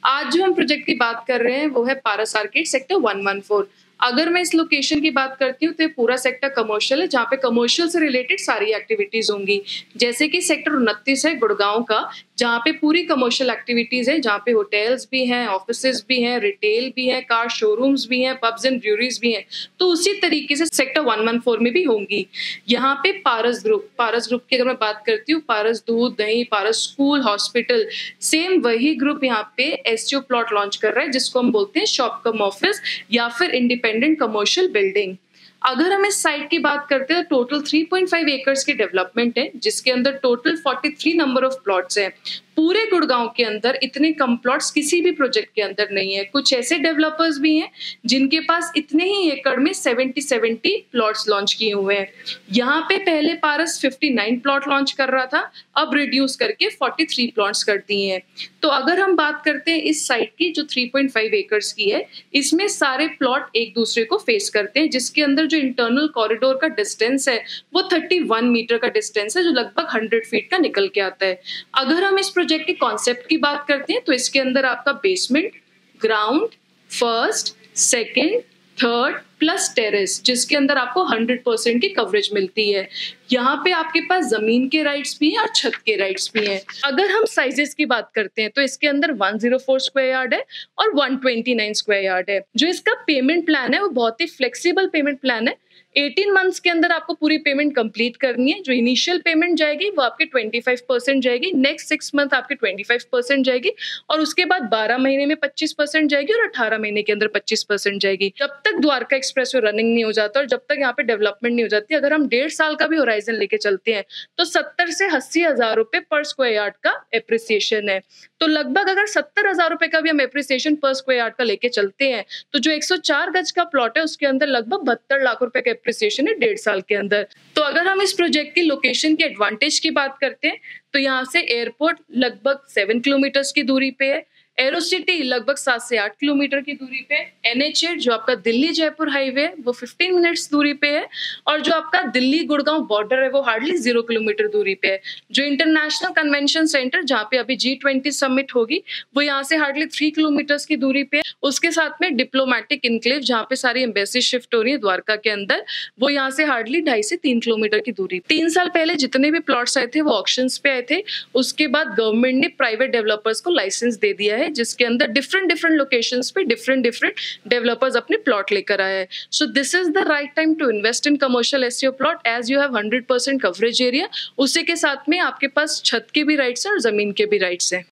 आज जो हम प्रोजेक्ट की बात कर रहे हैं वो है पारस आर्केड सेक्टर 114। अगर मैं इस लोकेशन की बात करती हूँ तो ये पूरा सेक्टर कमर्शियल है, जहाँ पे कमर्शियल से रिलेटेड सारी एक्टिविटीज होंगी। जैसे कि सेक्टर 29 है गुड़गांव का, जहाँ पे पूरी कमर्शियल एक्टिविटीज है, जहाँ पे होटल्स भी हैं, ऑफिसेज भी हैं, रिटेल भी है, कार शोरूम्स भी हैं, पब्स एंड ब्रूरीज भी हैं। तो उसी तरीके से सेक्टर 114 में भी होंगी। यहाँ पे पारस ग्रुप की अगर मैं बात करती हूँ, पारस दूध दही, पारस स्कूल, हॉस्पिटल, सेम वही ग्रुप यहाँ पे एसटीओ प्लॉट लॉन्च कर रहा है, जिसको हम बोलते हैं शॉप कम ऑफिस या फिर इंडिपेंडेंट कमर्शियल बिल्डिंग। अगर हम इस साइट की बात करते हैं, टोटल 3.5 एकर्स की डेवलपमेंट है, जिसके अंदर टोटल 43 नंबर ऑफ प्लॉट्स हैं। पूरे गुड़गांव के अंदर इतने कम प्लॉट्स किसी भी प्रोजेक्ट के अंदर नहीं है। कुछ ऐसे डेवलपर्स भी हैं जिनके पास इतने ही एकड़ में 70 प्लॉट्स लॉन्च किए हुए हैं। यहाँ पे पहले पारस 59 प्लॉट लॉन्च कर रहा था, अब रिड्यूस करके 43 प्लॉट्स कर दिए हैं। तो अगर हम बात करते हैं इस साइट की जो 3.5 एकर्स की है, इसमें सारे प्लॉट एक दूसरे को फेस करते हैं, जिसके अंदर जो इंटरनल कॉरिडोर का डिस्टेंस है वो 31 मीटर का डिस्टेंस है, जो लगभग 100 फीट का निकल के आता है। अगर हम इस प्रोजेक्ट के कॉन्सेप्ट की बात करते हैं तो इसके अंदर आपका basement, ground, first, second, third plus terrace, जिसके अंदर आपको 100% की कवरेज मिलती है। यहाँ पे आपके पास जमीन के राइट्स भी हैं और छत के राइट्स भी हैं। अगर हम साइजेस की बात करते हैं तो इसके अंदर 104 स्क्वायर यार्ड है और 129 स्क्वायर यार्ड है। जो इसका पेमेंट प्लान है वो बहुत ही फ्लेक्सिबल पेमेंट प्लान है। 18 मंथ्स के अंदर आपको पूरी पेमेंट कंप्लीट करनी है। जो इनिशियल पेमेंट जाएगी वो आपके 25% जाएगी, नेक्स्ट 6 मंथ आपके 25% जाएगी, और उसके बाद 12 महीने में 25% जाएगी और 18 महीने के अंदर 25% जाएगी। जब तक द्वारका एक्सप्रेस वे रनिंग नहीं हो जाता और जब तक यहाँ पे डेवलपमेंट नहीं हो जाती, अगर हम 1.5 साल का भी होराइजन लेके चलते हैं तो 70 से 80 हजार रुपए पर स्क्वायर यार्ड का एप्रिसिएशन है। तो लगभग अगर 70 हजार रुपए का भी हम एप्रिसिएशन पर स्क्वायर यार्ड का लेके चलते हैं तो जो 104 गज का प्लॉट है उसके अंदर लगभग 72 लाख रुपए का एप्रिसिएशन है 1.5 साल के अंदर। तो अगर हम इस प्रोजेक्ट की लोकेशन के एडवांटेज की बात करते हैं तो यहाँ से एयरपोर्ट लगभग 7 किलोमीटर की दूरी पे है, एरो सिटी लगभग 7 से 8 किलोमीटर की दूरी पे, NH8 जो आपका दिल्ली जयपुर हाईवे है वो 15 मिनट्स दूरी पे है, और जो आपका दिल्ली गुड़गांव बॉर्डर है वो हार्डली 0 किलोमीटर दूरी पे है। जो इंटरनेशनल कन्वेंशन सेंटर जहाँ पे अभी G20 समिट होगी वो यहाँ से हार्डली 3 किलोमीटर की दूरी पे है। उसके साथ में डिप्लोमेटिक इनक्लेव जहाँ पे सारी एम्बेसी शिफ्ट हो रही है द्वारका के अंदर, वो यहाँ से हार्डली 2.5 से 3 किलोमीटर की दूरी। 3 साल पहले जितने भी प्लॉट्स आए थे वो ऑक्शंस पे आए थे। उसके बाद गवर्नमेंट ने प्राइवेट डेवलपर्स को लाइसेंस दे दिया है, जिसके अंदर डिफरेंट लोकेशंस पे डिफरेंट डेवलपर्स अपने प्लॉट लेकर आए हैं। So this is the right time to invest in commercial SEO plot, as you have 100% coverage area. उसी के साथ में आपके पास छत के भी राइट्स हैं और जमीन के भी राइट्स हैं।